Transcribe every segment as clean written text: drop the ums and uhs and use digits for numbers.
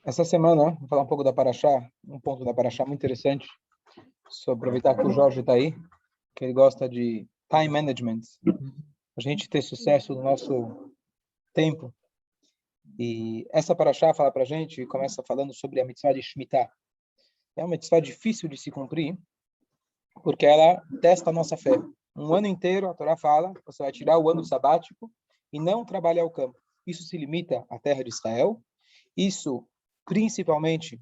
Essa semana, vou falar um pouco da Paraxá, um ponto da Paraxá muito interessante, só aproveitar que o Jorge está aí, que ele gosta de time management, a gente ter sucesso no nosso tempo. E essa Paraxá fala para a gente, começa falando sobre a mitzvah de Shemitah. É uma mitzvah difícil de se cumprir, porque ela testa a nossa fé. Um ano inteiro, a Torá fala, você vai tirar o ano sabático e não trabalhar o campo. Isso se limita à terra de Israel. Isso, principalmente,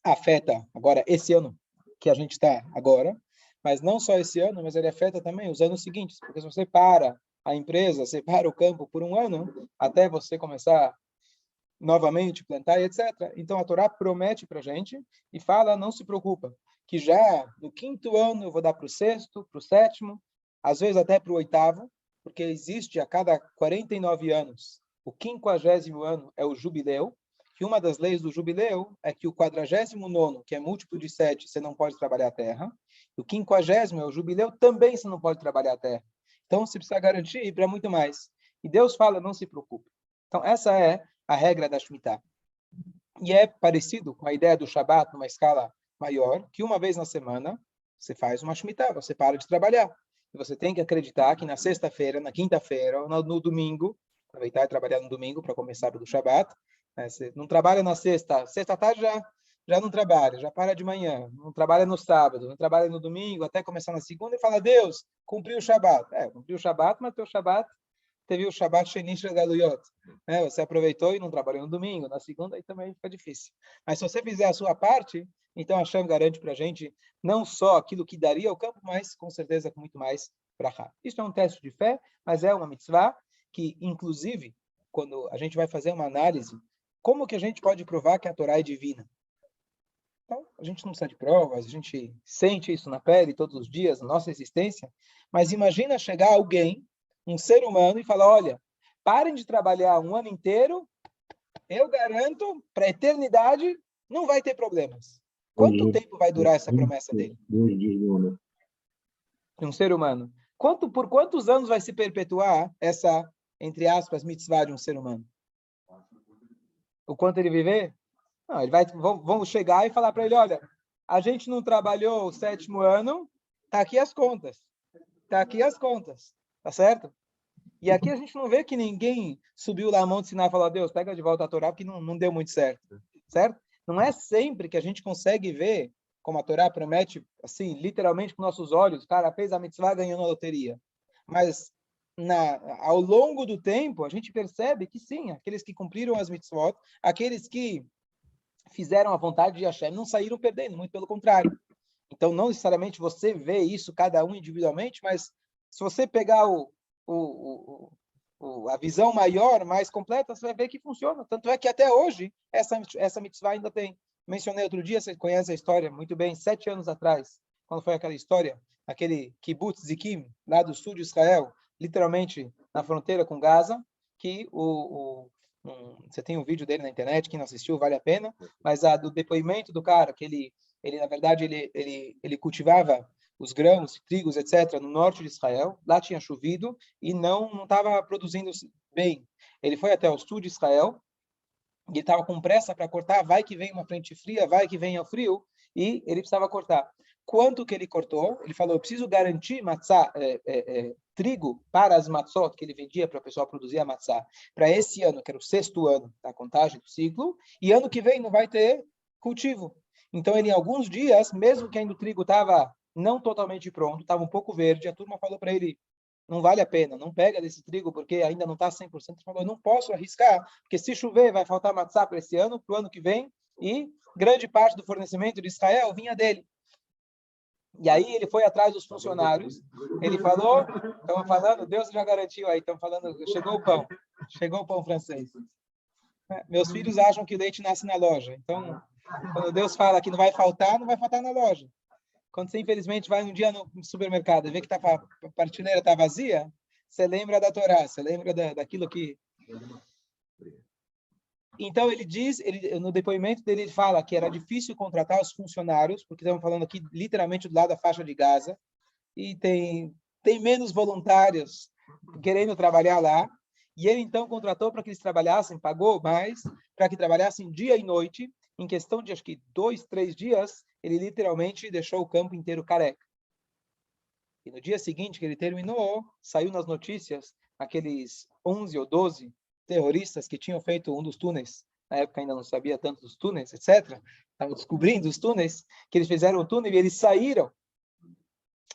afeta agora esse ano que a gente está agora, mas não só esse ano, mas ele afeta também os anos seguintes, porque se você para a empresa, você para o campo por um ano, até você começar novamente plantar e etc. Então a Torá promete para a gente e fala, não se preocupa, que já no quinto ano eu vou dar para o sexto, para o sétimo, às vezes até para o oitavo, porque existe a cada 49 anos, o 50º ano é o jubileu, que uma das leis do jubileu é que o 49º, que é múltiplo de 7, você não pode trabalhar a terra, e o 50º é o jubileu, também você não pode trabalhar a terra. Então você precisa garantir para muito mais. E Deus fala, não se preocupe. Então essa é a regra da Shemitah. E é parecido com a ideia do Shabat numa escala maior, que uma vez na semana você faz uma Shemitah, você para de trabalhar. E você tem que acreditar que na sexta-feira, na quinta-feira, ou no domingo, aproveitar e trabalhar no domingo para começar pelo Shabat, né? Você não trabalha na sexta, sexta-tarde já não trabalha, já para de manhã, não trabalha no sábado, não trabalha no domingo, até começar na segunda e fala, Deus, cumpriu o Shabat. Cumpriu o Shabat, mas teu Shabat teve o Shabbat Sheni Shel Galuyot. Você aproveitou e não trabalhou no domingo, na segunda aí também fica difícil. Mas se você fizer a sua parte, então a Hashem garante para a gente não só aquilo que daria ao campo, mas com certeza com muito mais brachá. Isso é um teste de fé, mas é uma mitzvah que, inclusive, quando a gente vai fazer uma análise, como que a gente pode provar que a Torá é divina? Então, a gente não precisa de provas, a gente sente isso na pele todos os dias, na nossa existência, mas imagina chegar alguém, um ser humano, e falar, olha, parem de trabalhar um ano inteiro, eu garanto, para a eternidade, não vai ter problemas. Quanto tempo vai durar essa promessa dele? 2 dias do ano. De um ser humano. Por quantos anos vai se perpetuar essa, entre aspas, mitzvah de um ser humano? O quanto ele viver? Não, vamos chegar e falar para ele, olha, a gente não trabalhou o 7º ano, tá aqui as contas. Tá aqui as contas, tá certo? E aqui a gente não vê que ninguém subiu lá a mão de Sinai e falou, Deus, pega de volta a Torá, porque não deu muito certo, certo? Não é sempre que a gente consegue ver, como a Torá promete, assim, literalmente com nossos olhos, cara, fez a mitzvah, ganhou na loteria. Mas ao longo do tempo, a gente percebe que sim, aqueles que cumpriram as mitzvot, aqueles que fizeram a vontade de Hashem, não saíram perdendo, muito pelo contrário. Então, não necessariamente você vê isso, cada um individualmente, mas se você pegar a visão maior, mais completa, você vai ver que funciona. Tanto é que até hoje, essa mitzvah ainda tem. Mencionei outro dia, você conhece a história muito bem, 7 anos atrás, quando foi aquela história, aquele kibbutz Zikim, lá do sul de Israel, literalmente na fronteira com Gaza, que você tem um vídeo dele na internet, quem não assistiu vale a pena, mas do depoimento do cara, que ele na verdade, ele cultivava os grãos, trigos, etc., no norte de Israel. Lá tinha chovido e não estava produzindo bem. Ele foi até o sul de Israel e estava com pressa para cortar. Vai que vem uma frente fria, vai que vem o frio, e ele precisava cortar. Quanto que ele cortou? Ele falou, eu preciso garantir matzá, trigo para as matzot que ele vendia para o pessoal produzir a matzá. Para esse ano, que era o 6º ano da contagem do ciclo, e ano que vem não vai ter cultivo. Então, ele, em alguns dias, mesmo que ainda o trigo estava não totalmente pronto, estava um pouco verde, a turma falou para ele, não vale a pena, não pega desse trigo, porque ainda não está 100%. Ele falou, eu não posso arriscar, porque se chover, vai faltar matzá para esse ano, para o ano que vem, e grande parte do fornecimento de Israel vinha dele. E aí ele foi atrás dos funcionários, ele falou, estamos falando, Deus já garantiu aí, estamos falando, chegou o pão francês. Meus filhos acham que o leite nasce na loja, então, quando Deus fala que não vai faltar na loja. Quando você, infelizmente, vai um dia no supermercado e vê que a prateleira está vazia, você lembra da Torá, você lembra daquilo que... Então, ele diz, no depoimento dele, ele fala que era difícil contratar os funcionários, porque estamos falando aqui, literalmente, do lado da faixa de Gaza, e tem menos voluntários querendo trabalhar lá, E ele então contratou para que eles trabalhassem, pagou mais, para que trabalhassem dia e noite. Em questão de, acho que 2, 3 dias, ele literalmente deixou o campo inteiro careca. E no dia seguinte que ele terminou, saiu nas notícias aqueles 11 ou 12 terroristas que tinham feito um dos túneis. Na época ainda não sabia tanto dos túneis, etc. Estavam descobrindo os túneis, que eles fizeram o túnel e eles saíram.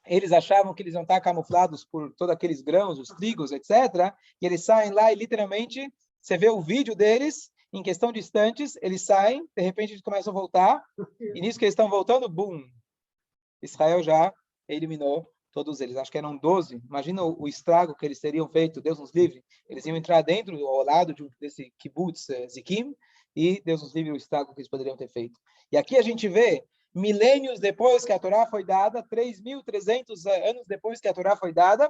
Eles achavam que eles iam estar camuflados por todos aqueles grãos, os trigos, etc. E eles saem lá e literalmente, você vê o vídeo deles, em questão de instantes, eles saem, de repente eles começam a voltar, e nisso que eles estão voltando, bum! Israel já eliminou todos eles. Acho que eram 12. Imagina o estrago que eles teriam feito, Deus nos livre. Eles iam entrar dentro, ao lado desse kibbutz Zikim, e Deus nos livre o estrago que eles poderiam ter feito. E aqui a gente vê, milênios depois que a Torá foi dada, 3.300 anos depois que a Torá foi dada,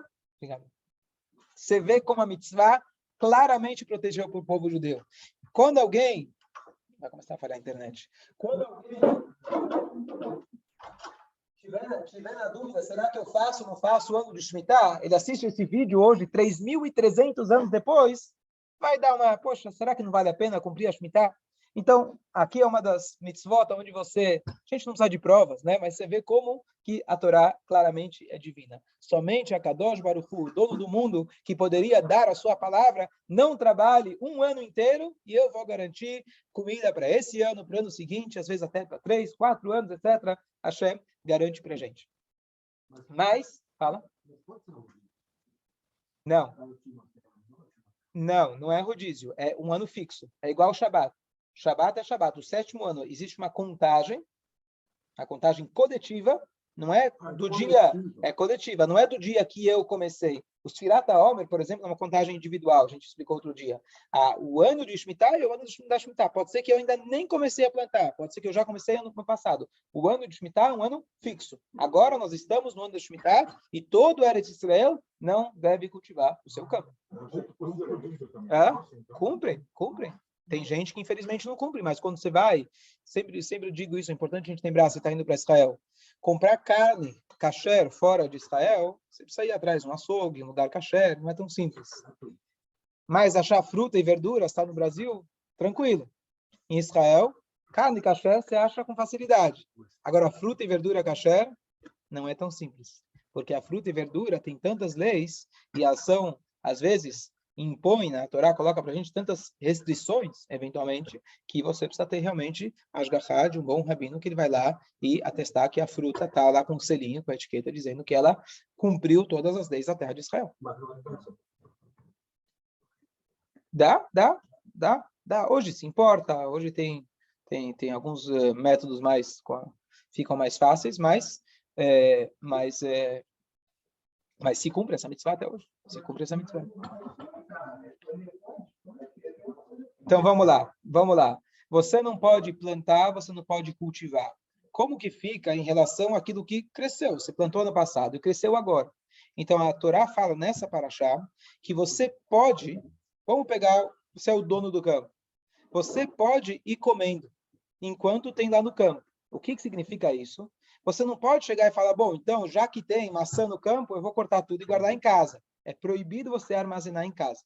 você vê como a mitzvah claramente protegeu o povo judeu. Quando alguém... Vai começar a falhar a internet. Quando alguém tiver na dúvida, será que eu faço ou não faço o ano de Shemitah? Ele assiste esse vídeo hoje, 3.300 anos depois, vai dar uma, poxa, será que não vale a pena cumprir a Shemitah? Então, aqui é uma das mitzvot onde a gente não precisa de provas, né? Mas você vê como que a Torá claramente é divina. Somente a Kadosh Baruch Hu, dono do mundo, que poderia dar a sua palavra, não trabalhe um ano inteiro e eu vou garantir comida para esse ano, para o ano seguinte, às vezes até para 3, 4 anos, etc. Hashem garante para a gente. Mas, fala. Não. Não é rodízio. É um ano fixo. É igual ao Shabat. Shabat é Shabat. O 7º ano existe uma contagem, a contagem coletiva, não é do dia, é coletiva, não é do dia que eu comecei. O Sfirat HaOmer, por exemplo, é uma contagem individual, a gente explicou outro dia. O ano de Shemitah é o ano da Shemitah. Pode ser que eu ainda nem comecei a plantar, pode ser que eu já comecei ano passado. O ano de Shemitah é um ano fixo. Agora nós estamos no ano da Shemitah e todo Eretz Israel não deve cultivar o seu campo. Cumprem. Tem gente que infelizmente não cumpre, mas quando você vai, sempre eu digo isso, é importante a gente lembrar, você está indo para Israel, comprar carne kasher fora de Israel, você precisa ir atrás de um açougue, um lugar kasher, não é tão simples. Mas achar fruta e verdura, está no Brasil, tranquilo. Em Israel, carne kasher você acha com facilidade. Agora, fruta e verdura kasher não é tão simples. Porque a fruta e verdura tem tantas leis e a ação, às vezes, impõe, né? A Torá coloca para a gente tantas restrições, eventualmente, que você precisa ter realmente a ashgachá de um bom rabino que ele vai lá e atestar que a fruta está lá com um selinho, com a etiqueta, dizendo que ela cumpriu todas as leis da terra de Israel. Dá. Hoje se importa, hoje tem alguns métodos ficam mais fáceis, mas se cumpre essa mitzvah até hoje. Se cumpre essa mitzvah. Então, vamos lá. Você não pode plantar, você não pode cultivar. Como que fica em relação àquilo que cresceu? Você plantou ano passado e cresceu agora. Então, a Torá fala nessa paraxá que você pode, vamos pegar, você é o dono do campo, você pode ir comendo enquanto tem lá no campo. O que significa isso? Você não pode chegar e falar, bom, então, já que tem maçã no campo, eu vou cortar tudo e guardar em casa. É proibido você armazenar em casa.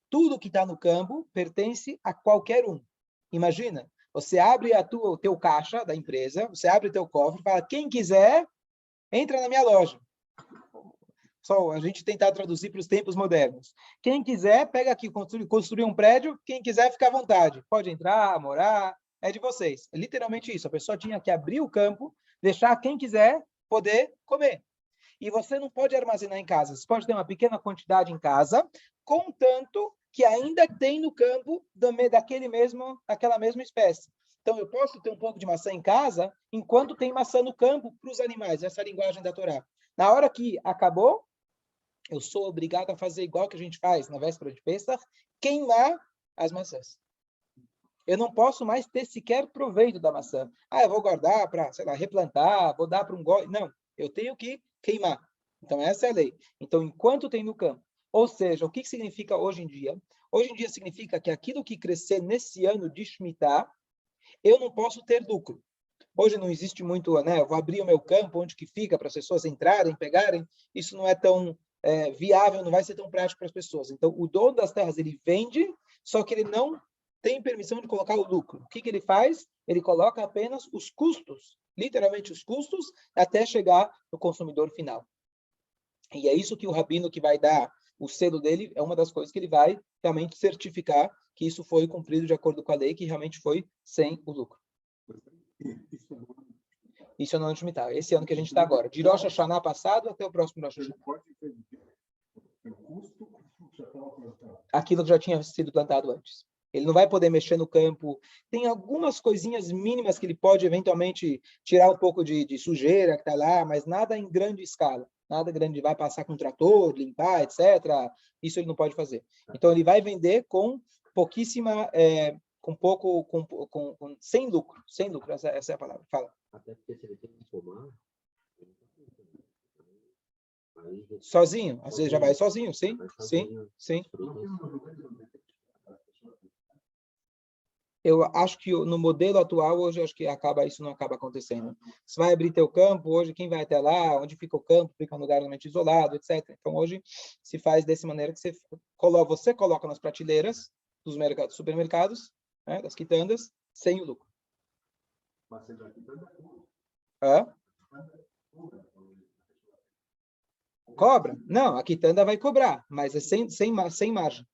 Tudo que está no campo pertence a qualquer um. Imagina, você abre o teu caixa da empresa, você abre o teu cofre e fala, quem quiser, entra na minha loja. Só a gente tentar traduzir para os tempos modernos. Quem quiser, pega aqui, construir um prédio, quem quiser, fica à vontade. Pode entrar, morar, é de vocês. É literalmente isso. A pessoa tinha que abrir o campo, deixar quem quiser poder comer. E você não pode armazenar em casa. Você pode ter uma pequena quantidade em casa, contanto que ainda tem no campo daquela mesma espécie. Então, eu posso ter um pouco de maçã em casa, enquanto tem maçã no campo para os animais. Essa é a linguagem da Torá. Na hora que acabou, eu sou obrigado a fazer igual que a gente faz na véspera de Pesach, queimar as maçãs. Eu não posso mais ter sequer proveito da maçã. Eu vou guardar para, replantar, vou dar para um gole. Não, eu tenho que queimar. Então, essa é a lei. Então, enquanto tem no campo. Ou seja, o que significa hoje em dia? Hoje em dia significa que aquilo que crescer nesse ano de Shemitah, eu não posso ter lucro. Hoje não existe muito, né? Eu vou abrir o meu campo, onde que fica, para as pessoas entrarem, pegarem. Isso não é tão viável, não vai ser tão prático para as pessoas. Então, o dono das terras, ele vende, só que ele não tem permissão de colocar o lucro. O que ele faz? Ele coloca apenas os custos, literalmente os custos, até chegar no consumidor final. E é isso que o rabino que vai dar o selo dele, é uma das coisas que ele vai realmente certificar que isso foi cumprido de acordo com a lei, que realmente foi sem o lucro. Isso é no ano de Shemitah. Esse ano que a gente está agora. De Rosh Hashanah passado até o próximo Rosh Hashanah. Aquilo que já tinha sido plantado antes. Ele não vai poder mexer no campo. Tem algumas coisinhas mínimas que ele pode eventualmente tirar um pouco de sujeira que está lá, mas nada em grande escala. Nada grande, vai passar com trator, limpar, etc. Isso ele não pode fazer. Então ele vai vender com pouquíssima, sem lucro. Sem lucro, essa é a palavra. Fala. Até porque se ele tem que tomar, sozinho, às vezes já vai sozinho, sim, sim. Eu acho que no modelo atual, hoje, acho que isso não acaba acontecendo. Você vai abrir teu campo, hoje, quem vai até lá, onde fica o campo, fica um lugar realmente isolado, etc. Então, hoje, se faz dessa maneira que você coloca nas prateleiras dos supermercados, né, das quitandas, sem o lucro. Hã? Cobra? Não, a quitanda vai cobrar, mas é sem margem.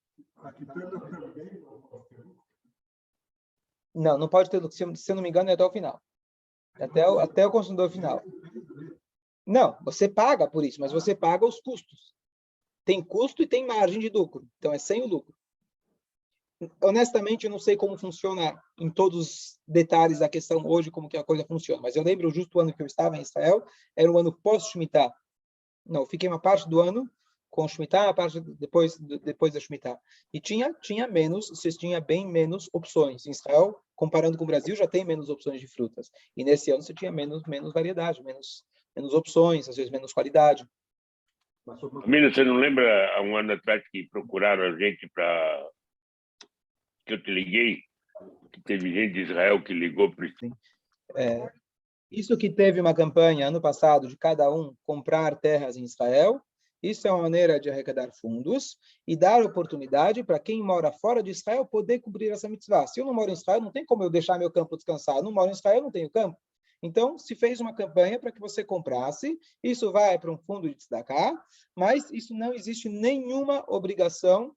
Não pode ter lucro. Se eu não me engano, é até o final. Até o consumidor final. Não, você paga por isso, mas você paga os custos. Tem custo e tem margem de lucro. Então, é sem o lucro. Honestamente, eu não sei como funciona em todos os detalhes da questão hoje, como que a coisa funciona. Mas eu lembro justo o ano que eu estava em Israel, era o ano pós-Shemitah. Não, eu fiquei uma parte do ano com Shemitah, a parte depois da Shemitah. E vocês tinham bem menos opções. Em Israel, comparando com o Brasil, já tem menos opções de frutas. E nesse ano você tinha menos variedade, menos opções, às vezes menos qualidade. Camilo, você não lembra há um ano atrás que procuraram a gente para que eu te liguei? Que teve gente de Israel que ligou para isso que teve uma campanha ano passado de cada um comprar terras em Israel. Isso é uma maneira de arrecadar fundos e dar oportunidade para quem mora fora de Israel poder cumprir essa mitzvah. Se eu não moro em Israel, não tem como eu deixar meu campo descansar. Eu não moro em Israel, não tenho campo. Então, se fez uma campanha para que você comprasse, isso vai para um fundo de tzedakah, mas isso não existe nenhuma obrigação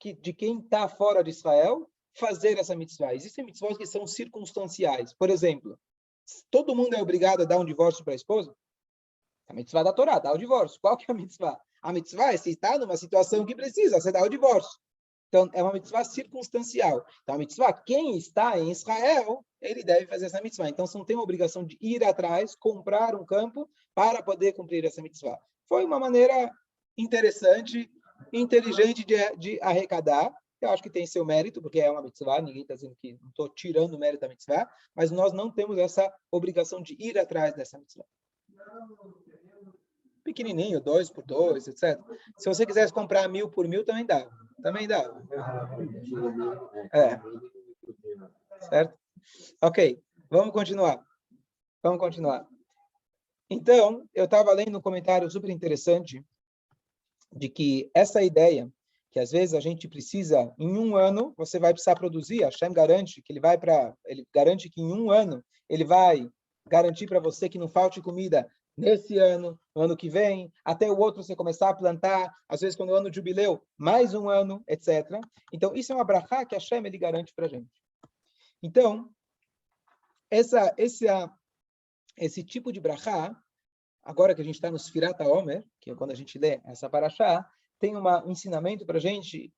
de quem está fora de Israel fazer essa mitzvah. Existem mitzvahs que são circunstanciais. Por exemplo, todo mundo é obrigado a dar um divórcio para a esposa? A mitzvah da Torá, dá o divórcio. Qual que é a mitzvah? A mitzvah é se está numa situação que precisa, você dá o divórcio. Então, é uma mitzvah circunstancial. Então, a mitzvah, quem está em Israel, ele deve fazer essa mitzvah. Então, você não tem a obrigação de ir atrás, comprar um campo para poder cumprir essa mitzvah. Foi uma maneira interessante, inteligente de arrecadar. Eu acho que tem seu mérito, porque é uma mitzvah, ninguém está dizendo que não estou tirando o mérito da mitzvah, mas nós não temos essa obrigação de ir atrás dessa mitzvah. Pequenininho, 2 por 2, etc. Se você quisesse comprar 1.000 por 1.000, também dá. Certo? Ok, vamos continuar. Então, eu estava lendo um comentário super interessante de que essa ideia, que às vezes a gente precisa, em um ano, você vai precisar produzir, a Hashem garante que ele garante que em um ano ele vai garantir para você que não falte comida nesse ano, no ano que vem, até o outro você começar a plantar, às vezes quando é o ano de jubileu, mais um ano, etc. Então, isso é uma brachá que a Hashem ele garante para a gente. Então, esse tipo de brachá, agora que a gente está no Sfirat HaOmer, que é quando a gente lê essa parashá, tem um ensinamento para a gente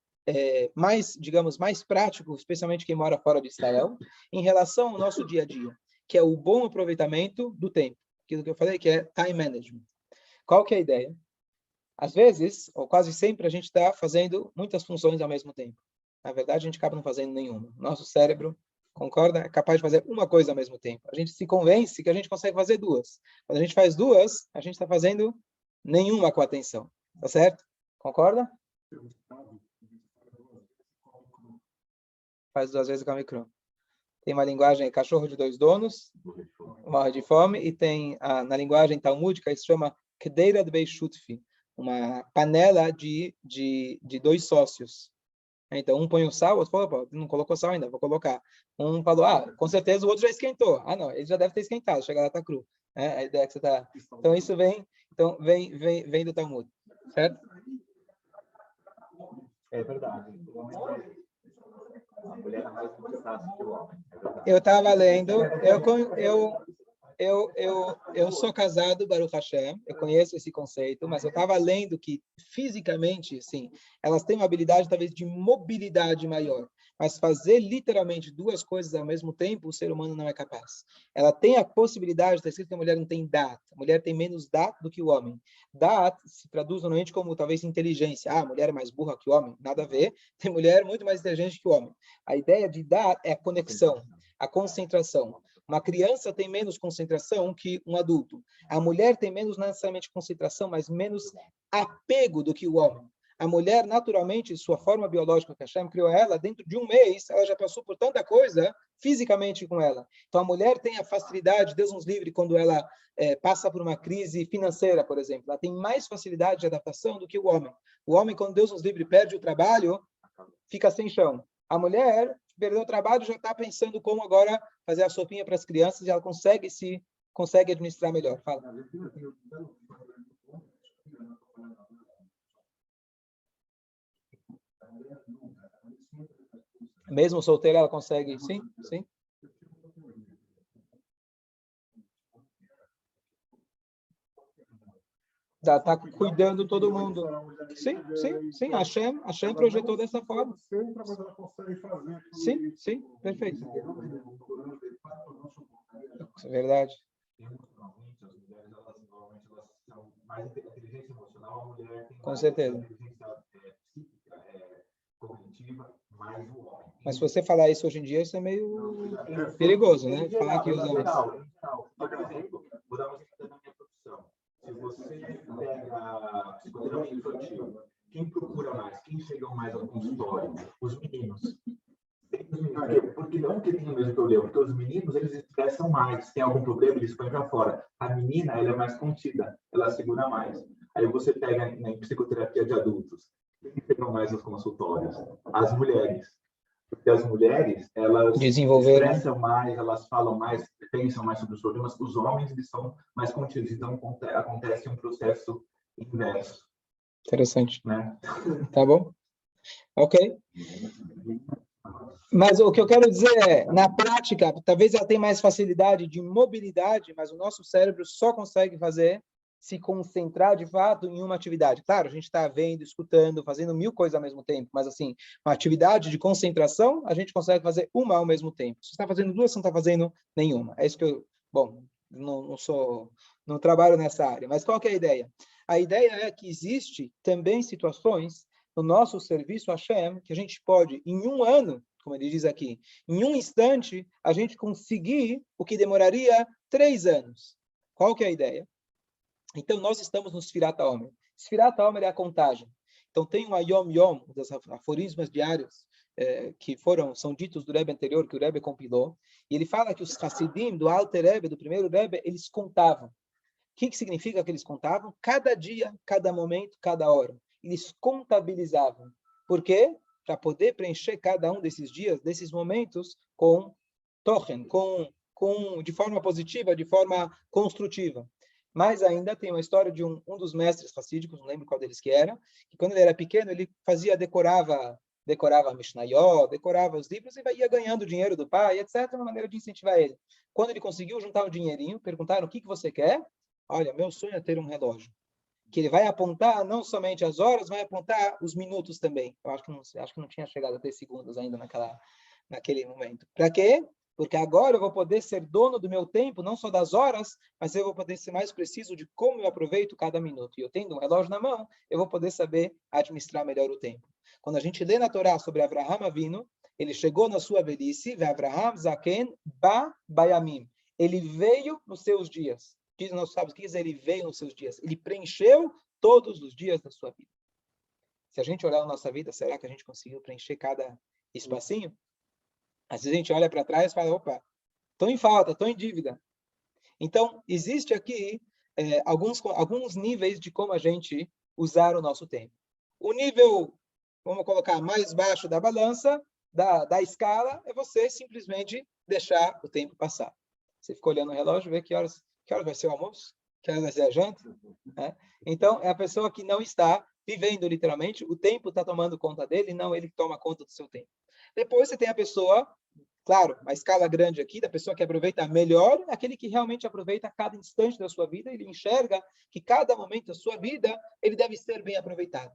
mais prático, especialmente quem mora fora de Israel, em relação ao nosso dia a dia, que é o bom aproveitamento do tempo. Aquilo que eu falei, que é time management. Qual que é a ideia? Às vezes, ou quase sempre, a gente está fazendo muitas funções ao mesmo tempo. Na verdade, a gente acaba não fazendo nenhuma. Nosso cérebro, concorda? É capaz de fazer uma coisa ao mesmo tempo. A gente se convence que a gente consegue fazer duas. Quando a gente faz duas, a gente está fazendo nenhuma com atenção. Tá certo? Concorda? Faz 2 vezes com a micro. Tem uma linguagem cachorro de 2 donos, morre de fome, e tem na linguagem talmúdica, isso se chama Kedeira de Beishutfi, panela de 2 sócios. Então, um põe o sal, o outro falou, não colocou sal ainda, vou colocar. Um falou, com certeza o outro já esquentou. Não, ele já deve ter esquentado, chega lá, tá cru. A ideia que você tá... Então, isso vem do Talmud, certo? É verdade. A mulher é mais complicada que o homem. Eu estava lendo, eu sou casado, Baruch Hashem, eu conheço esse conceito, mas eu estava lendo que fisicamente, sim, elas têm uma habilidade talvez de mobilidade maior, mas fazer literalmente 2 coisas ao mesmo tempo, o ser humano não é capaz. Ela tem a possibilidade, está escrito que a mulher não tem dat, a mulher tem menos dat do que o homem. Dat se traduz normalmente como talvez inteligência. A mulher é mais burra que o homem, nada a ver, tem mulher muito mais inteligente que o homem. A ideia de dat é a conexão, a concentração. Uma criança tem menos concentração que um adulto. A mulher tem menos, não necessariamente concentração, mas menos apego do que o homem. A mulher, naturalmente, sua forma biológica que Hashem criou ela, dentro de um mês, ela já passou por tanta coisa fisicamente com ela. Então, a mulher tem a facilidade, Deus nos livre, quando ela passa por uma crise financeira, por exemplo. Ela tem mais facilidade de adaptação do que o homem. O homem, quando Deus nos livre, perde o trabalho, fica sem chão. A mulher perdeu o trabalho, já está pensando como agora fazer a sopinha para as crianças e ela consegue administrar melhor. Fala. Mesmo solteira, ela consegue? Sim, sim. Está cuidando todo mundo. Sim. Hashem projetou dessa forma. Sim, perfeito. É verdade. Com certeza. Mas se você falar isso hoje em dia, isso é meio perigoso, né? Falar que os homens... Por exemplo, vou dar um exemplo da minha profissão. Se você pega psicoterapia infantil, quem procura mais? Quem chega mais ao consultório? Os meninos. Porque não que tem o mesmo problema, porque os meninos, eles expressam mais. Tem algum problema, eles põem para fora. A menina, ela é mais contida, ela segura mais. Aí você pega em psicoterapia de adultos, quem chegam mais aos consultórios? As mulheres. Porque as mulheres, elas expressam mais, elas falam mais, pensam mais sobre os problemas. Os homens, eles são mais contidos. Então, acontece um processo inverso. Interessante. Né? Tá bom? Ok. Mas o que eu quero dizer é, na prática, talvez ela tenha mais facilidade de mobilidade, mas o nosso cérebro só consegue se concentrar de fato em uma atividade. Claro, a gente está vendo, escutando, fazendo 1000 coisas ao mesmo tempo, mas assim, uma atividade de concentração, a gente consegue fazer uma ao mesmo tempo. Se você está fazendo 2, você não está fazendo nenhuma. É isso que eu... Bom, não trabalho nessa área, mas qual que é a ideia? A ideia é que existe também situações no nosso serviço Hashem que a gente pode, em 1 ano, como ele diz aqui, em 1 instante, a gente conseguir o que demoraria 3 anos. Qual que é a ideia? Então, nós estamos no Sfirat HaOmer. Sfirat HaOmer é a contagem. Então, tem um Yom Yom, dos aforismos diários, que são ditos do Rebbe anterior, que o Rebbe compilou, e ele fala que os Hassidim do Alter Rebbe, do primeiro Rebbe, eles contavam. O que significa que eles contavam? Cada dia, cada momento, cada hora. Eles contabilizavam. Por quê? Para poder preencher cada um desses dias, desses momentos, com tochen, de forma positiva, de forma construtiva. Mas ainda tem uma história de um dos mestres racídicos, não lembro qual deles que era, que quando ele era pequeno, ele decorava a Mishnayot, decorava os livros e ia ganhando dinheiro do pai, etc., uma maneira de incentivar ele. Quando ele conseguiu juntar um dinheirinho, perguntaram, o que você quer? Olha, meu sonho é ter um relógio. Que ele vai apontar não somente as horas, vai apontar os minutos também. Eu acho que não tinha chegado a ter segundos ainda naquele momento. Para quê? Porque agora eu vou poder ser dono do meu tempo, não só das horas, mas eu vou poder ser mais preciso de como eu aproveito cada minuto. E eu tendo um relógio na mão, eu vou poder saber administrar melhor o tempo. Quando a gente lê na Torá sobre Avraham Avinu, ele chegou na sua velhice, Avraham Zaken Ba Bayamim. Ele veio nos seus dias. Diz nossos sábios, que ele veio nos seus dias. Ele preencheu todos os dias da sua vida. Se a gente olhar na nossa vida, será que a gente conseguiu preencher cada espacinho? Às vezes a gente olha para trás e fala, opa, estou em falta, estou em dívida. Então, existe aqui alguns níveis de como a gente usar o nosso tempo. O nível, vamos colocar, mais baixo da balança, da escala, é você simplesmente deixar o tempo passar. Você fica olhando o relógio, vê que horas vai ser o almoço, que horas vai ser a janta. Né? Então, é a pessoa que não está vivendo literalmente, o tempo está tomando conta dele, não ele toma conta do seu tempo. Depois você tem a pessoa, claro, a escala grande aqui, da pessoa que aproveita melhor, aquele que realmente aproveita cada instante da sua vida, ele enxerga que cada momento da sua vida, ele deve ser bem aproveitado.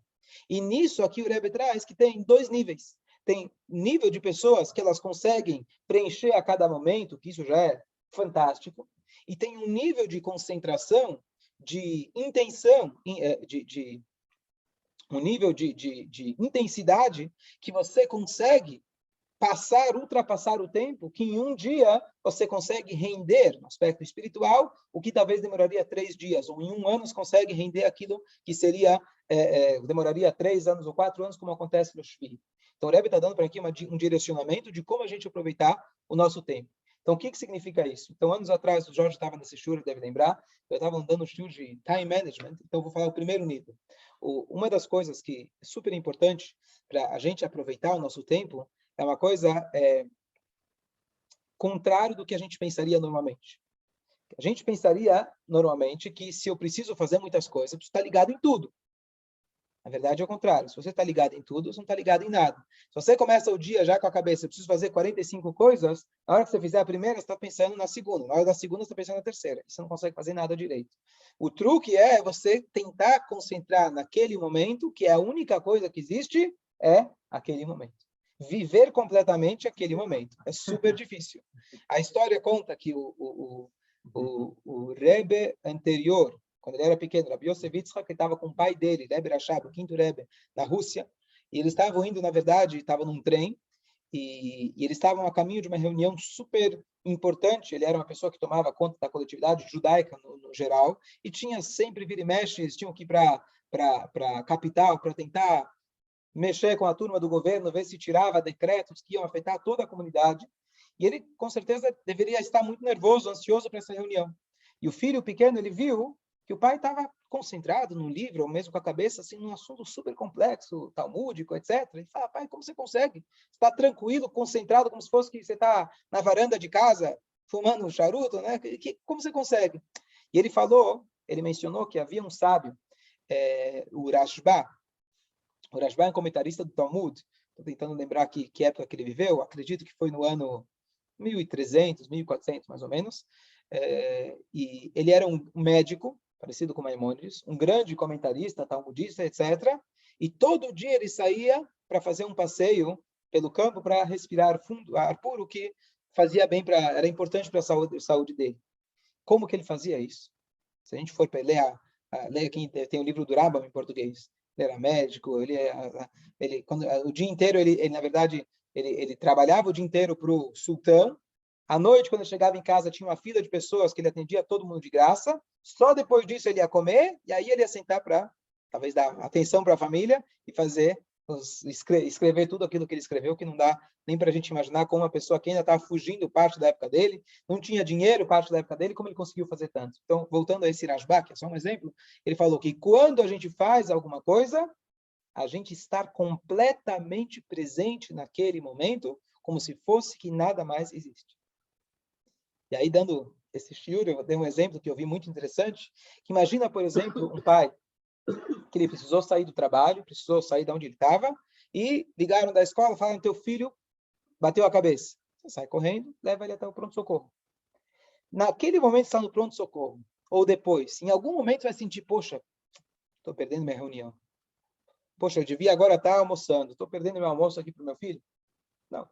E nisso aqui o Rebbe traz que tem 2 níveis. Tem nível de pessoas que elas conseguem preencher a cada momento, que isso já é fantástico, e tem um nível de concentração, de intenção, um nível de intensidade que você consegue ultrapassar o tempo, que em um dia você consegue render no aspecto espiritual, o que talvez demoraria 3 dias, ou em um ano você consegue render aquilo que seria, demoraria 3 anos ou 4 anos, como acontece no Shvi. Então o Rebbe está dando para aqui um direcionamento de como a gente aproveitar o nosso tempo. Então, o que significa isso? Então, anos atrás, o Jorge estava nesse shur, deve lembrar, eu estava dando um shur de time management, então vou falar o primeiro nível. Uma das coisas que é super importante para a gente aproveitar o nosso tempo é uma coisa contrário do que a gente pensaria normalmente. A gente pensaria normalmente que se eu preciso fazer muitas coisas, eu preciso estar ligado em tudo. Na verdade, é o contrário. Se você está ligado em tudo, você não está ligado em nada. Se você começa o dia já com a cabeça, eu preciso fazer 45 coisas, na hora que você fizer a primeira, você está pensando na segunda. Na hora da segunda, você está pensando na terceira. E você não consegue fazer nada direito. O truque é você tentar concentrar naquele momento, que é a única coisa que existe, é aquele momento. Viver completamente aquele momento. É super difícil. A história conta que o Rebbe anterior, quando ele era pequeno, Rabbi Yosef Yitzhak, estava com o pai dele, Rebbe Rashab, o quinto Rebbe, na Rússia, e eles estavam indo, na verdade, estavam num trem, e eles estavam a caminho de uma reunião super importante. Ele era uma pessoa que tomava conta da coletividade judaica no geral, e tinha sempre vira e mexe, eles tinham que ir para a capital para tentar mexer com a turma do governo, ver se tirava decretos que iam afetar toda a comunidade. E ele, com certeza, deveria estar muito nervoso, ansioso para essa reunião. E o filho pequeno, ele viu que o pai estava concentrado num livro, ou mesmo com a cabeça assim, num assunto super complexo, talmúdico, etc. Ele fala, pai, como você consegue? Você está tranquilo, concentrado, como se fosse que você está na varanda de casa, fumando um charuto, né? Como você consegue? E ele mencionou que havia um sábio, o Rashba. O Rashba é um comentarista do Talmud. Estou tentando lembrar que época que ele viveu. Acredito que foi no ano 1300, 1400, mais ou menos. E ele era um médico, parecido com Maimônides, um grande comentarista, talmudista, etc. E todo dia ele saía para fazer um passeio pelo campo para respirar fundo, ar puro, que fazia bem era importante para a saúde dele. Como que ele fazia isso? Se a gente for ler aqui, tem o livro do Rambam em português. Ele era médico, o dia inteiro, ele na verdade, ele trabalhava o dia inteiro para o sultão. À noite, quando ele chegava em casa, tinha uma fila de pessoas que ele atendia todo mundo de graça. Só depois disso ele ia comer, e aí ele ia sentar para, talvez, dar atenção para a família e escrever tudo aquilo que ele escreveu, que não dá nem para a gente imaginar como uma pessoa que ainda estava fugindo parte da época dele, não tinha dinheiro parte da época dele, como ele conseguiu fazer tanto. Então, voltando a esse Rashba, que é só um exemplo, ele falou que quando a gente faz alguma coisa, a gente está completamente presente naquele momento, como se fosse que nada mais existe. E aí, dando esse shiur, eu dei um exemplo que eu vi muito interessante, que imagina, por exemplo, um pai que ele precisou sair do trabalho, precisou sair de onde ele estava, e ligaram da escola, falaram, teu filho bateu a cabeça. Você sai correndo, leva ele até o pronto-socorro. Naquele momento está no pronto-socorro, ou depois, em algum momento vai sentir, poxa, estou perdendo minha reunião. Poxa, eu devia agora estar almoçando, estou perdendo meu almoço aqui para o meu filho? Não.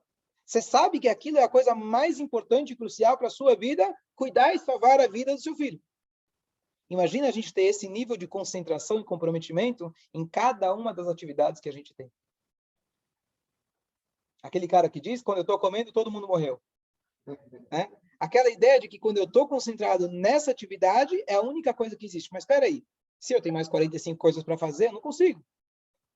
Você sabe que aquilo é a coisa mais importante e crucial para a sua vida, cuidar e salvar a vida do seu filho. Imagina a gente ter esse nível de concentração e comprometimento em cada uma das atividades que a gente tem. Aquele cara que diz, quando eu estou comendo, todo mundo morreu. Né? Aquela ideia de que quando eu estou concentrado nessa atividade, é a única coisa que existe. Mas espera aí, se eu tenho mais 45 coisas para fazer, eu não consigo.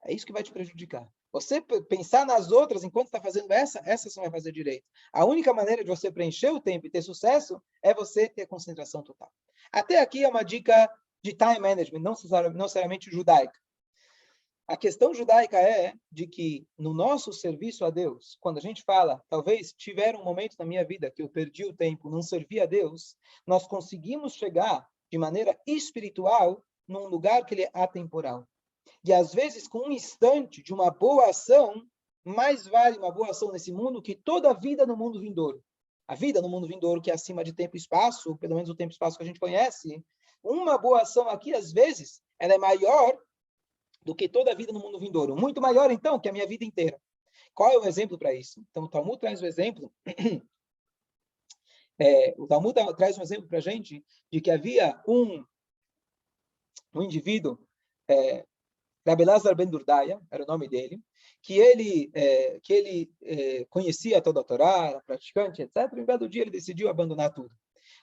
É isso que vai te prejudicar. Você pensar nas outras enquanto está fazendo essa você vai fazer direito. A única maneira de você preencher o tempo e ter sucesso é você ter concentração total. Até aqui é uma dica de time management, não necessariamente judaica. A questão judaica é de que no nosso serviço a Deus, quando a gente fala, talvez tiver um momento na minha vida que eu perdi o tempo, não servi a Deus, nós conseguimos chegar de maneira espiritual num lugar que ele é atemporal. E às vezes, com um instante de uma boa ação, mais vale uma boa ação nesse mundo que toda a vida no mundo vindouro. A vida no mundo vindouro, que é acima de tempo e espaço, pelo menos o tempo e espaço que a gente conhece, uma boa ação aqui, às vezes, ela é maior do que toda a vida no mundo vindouro. Muito maior, então, que a minha vida inteira. Qual é o exemplo para isso? Então, o Talmud traz o exemplo. O Talmud traz um exemplo para a gente de que havia um indivíduo, Rabbi Elazar ben Durdaya, era o nome dele, que ele conhecia toda a Torá, era praticante, etc. E, em um belo dia, ele decidiu abandonar tudo.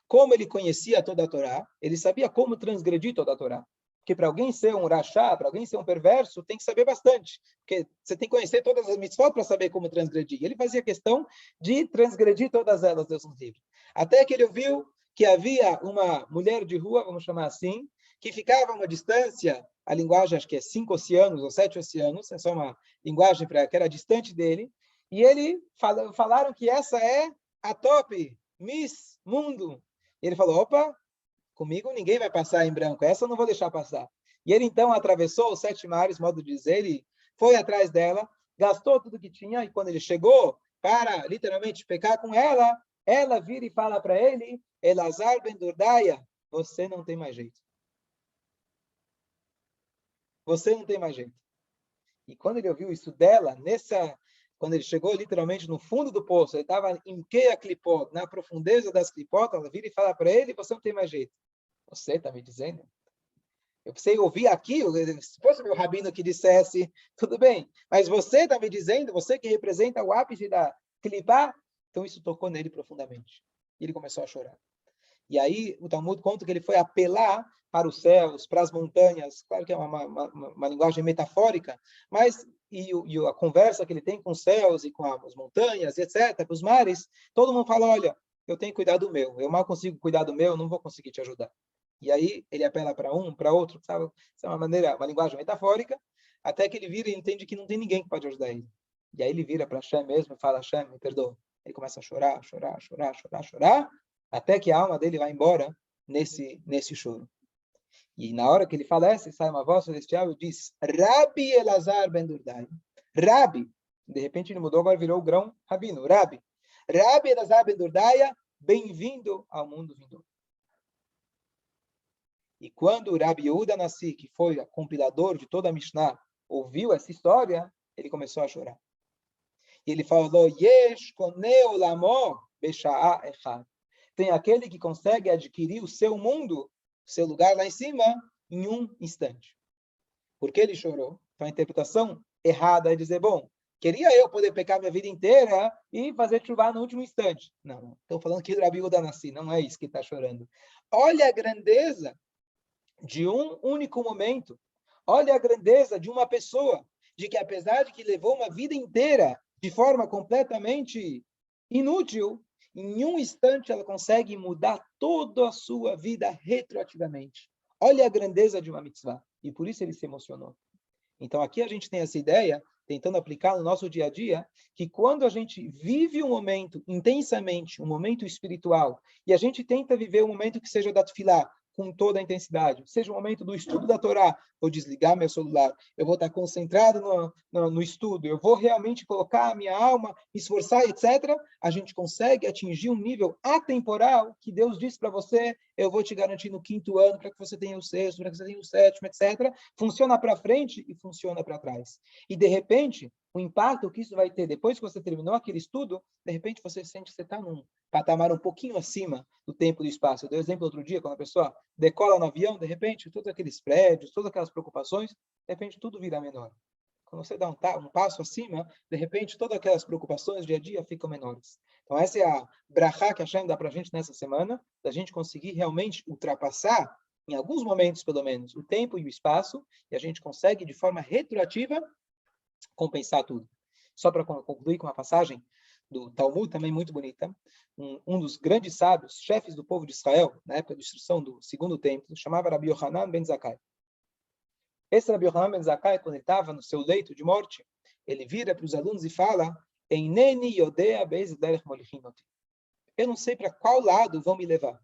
Como ele conhecia toda a Torá, ele sabia como transgredir toda a Torá. Porque para alguém ser um rachá, para alguém ser um perverso, tem que saber bastante. Porque você tem que conhecer todas as mitzvot para saber como transgredir. Ele fazia questão de transgredir todas elas, Deus nos livre. Até que ele ouviu que havia uma mulher de rua, vamos chamar assim, que ficava a uma distância, a linguagem acho que é 5 oceanos ou 7 oceanos, é só uma linguagem que era distante dele, e ele falaram que essa é a top Miss Mundo. E ele falou, opa, comigo ninguém vai passar em branco, essa eu não vou deixar passar. E ele então atravessou os 7 mares, modo de dizer, ele foi atrás dela, gastou tudo que tinha, e quando ele chegou para, literalmente, pecar com ela, ela vira e fala para ele, Elazar ben Durdaya, você não tem mais jeito. Você não tem mais jeito. E quando ele ouviu isso dela, quando ele chegou literalmente no fundo do poço, ele estava em Keia Klipot, na profundeza das Klipot, ela vira e fala para ele, você não tem mais jeito. Você está me dizendo? Eu precisei ouvir aquilo, se fosse meu rabino que dissesse, tudo bem, mas você está me dizendo, você que representa o ápice da Klipá, então isso tocou nele profundamente. E ele começou a chorar. E aí o Talmud conta que ele foi apelar para os céus, para as montanhas, claro que é uma linguagem metafórica, mas e a conversa que ele tem com os céus e com as montanhas, etc., com os mares, todo mundo fala, olha, eu tenho que cuidar do meu, eu mal consigo cuidar do meu, não vou conseguir te ajudar. E aí ele apela para um, para outro, sabe? Essa é uma linguagem metafórica, até que ele vira e entende que não tem ninguém que pode ajudar ele. E aí ele vira para Hashem mesmo e fala, Hashem, me perdoa. Ele começa a chorar, chorar, chorar, chorar, chorar, até que a alma dele vai embora nesse choro. E na hora que ele falece, sai uma voz celestial e diz, Rabbi Elazar ben Durdai. Rabbi, de repente ele mudou, agora virou o grão rabino, Rabbi. Rabbi Elazar ben Durdaya, bem-vindo ao mundo vindouro. E quando o Rabbi Yehuda Nassi, que foi o compilador de toda a Mishnah, ouviu essa história, ele começou a chorar. E ele falou, Yesh koneu lamo besha'a echad. Tem aquele que consegue adquirir o seu mundo, o seu lugar lá em cima, em um instante. Por que ele chorou? Então a interpretação errada é dizer, bom, queria eu poder pecar minha vida inteira e fazer chuva no último instante. Não, estou falando aqui do Rabbi Yehuda Nassi, não é isso que está chorando. Olha a grandeza de um único momento. Olha a grandeza de uma pessoa, de que apesar de que levou uma vida inteira de forma completamente inútil, em um instante ela consegue mudar toda a sua vida retroativamente. Olha a grandeza de uma mitzvah. E por isso ele se emocionou. Então aqui a gente tem essa ideia, tentando aplicar no nosso dia a dia, que quando a gente vive um momento intensamente, um momento espiritual, e a gente tenta viver um momento que seja da tefilá, com toda a intensidade, seja o momento do estudo da Torá, vou desligar meu celular, eu vou estar concentrado no estudo, eu vou realmente colocar a minha alma, me esforçar, etc., a gente consegue atingir um nível atemporal que Deus diz para você, eu vou te garantir no 5º ano, para que você tenha o 6º, para que você tenha o 7º, etc. Funciona para frente e funciona para trás. E, de repente, o impacto que isso vai ter depois que você terminou aquele estudo, de repente você sente que você está num patamar um pouquinho acima do tempo e do espaço. Eu dei um exemplo outro dia, quando a pessoa decola no avião, de repente, todos aqueles prédios, todas aquelas preocupações, de repente tudo vira menor. Quando você dá um passo acima, de repente todas aquelas preocupações do dia a dia ficam menores. Então essa é a brachá que a Hashem dá para a gente nessa semana, da gente conseguir realmente ultrapassar, em alguns momentos pelo menos, o tempo e o espaço, e a gente consegue de forma retroativa compensar tudo. Só para concluir com uma passagem do Talmud, também muito bonita. Um dos grandes sábios, chefes do povo de Israel, na época da destruição do segundo templo, chamava Rabbi Yohanan ben Zakkai. Esse Rabbi Yohanan ben Zakkai, quando ele estava no seu leito de morte, ele vira para os alunos e fala: Eineni yodea be'ez derech molichinoti. Eu não sei para qual lado vão me levar.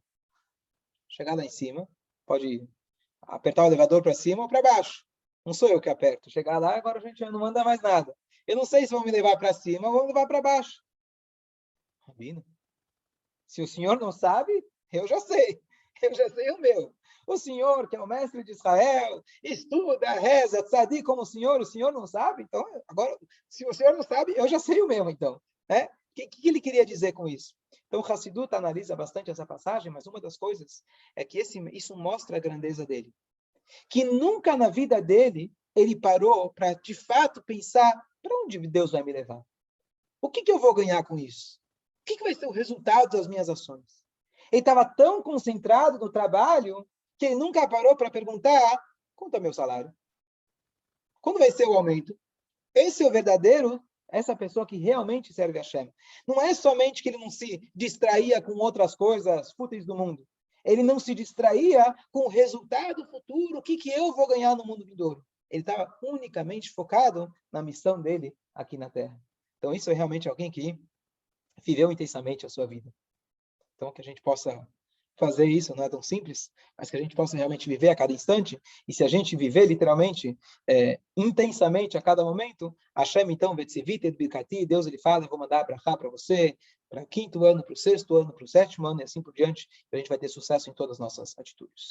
Chegar lá em cima, pode apertar o elevador para cima ou para baixo. Não sou eu que aperto. Chegar lá, agora a gente não manda mais nada. Eu não sei se vão me levar para cima ou vão me levar para baixo. Rabino, se o senhor não sabe, eu já sei. Eu já sei o meu. O senhor, que é o mestre de Israel, estuda, reza, tzadik como o senhor não sabe? Então, agora, se o senhor não sabe, eu já sei o meu, então. Né? O que ele queria dizer com isso? Então, o Hassidut analisa bastante essa passagem, mas uma das coisas é que isso mostra a grandeza dele. Que nunca na vida dele, ele parou para, de fato, pensar para onde Deus vai me levar. O que eu vou ganhar com isso? O que vai ser o resultado das minhas ações? Ele estava tão concentrado no trabalho que ele nunca parou para perguntar: quanto é o meu salário? Quando vai ser o aumento? Esse é o verdadeiro, essa pessoa que realmente serve a Hashem. Não é somente que ele não se distraía com outras coisas fúteis do mundo. Ele não se distraía com o resultado futuro, o que eu vou ganhar no mundo vindouro. Ele estava unicamente focado na missão dele aqui na Terra. Então, isso é realmente alguém que viveu intensamente a sua vida. Então, que a gente possa fazer isso, não é tão simples, mas que a gente possa realmente viver a cada instante, e se a gente viver literalmente, intensamente a cada momento, Hashem, então, Deus, ele fala: eu vou mandar brachá para você, para o 5º ano, para o 6º ano, para o 7º ano, e assim por diante, a gente vai ter sucesso em todas as nossas atitudes.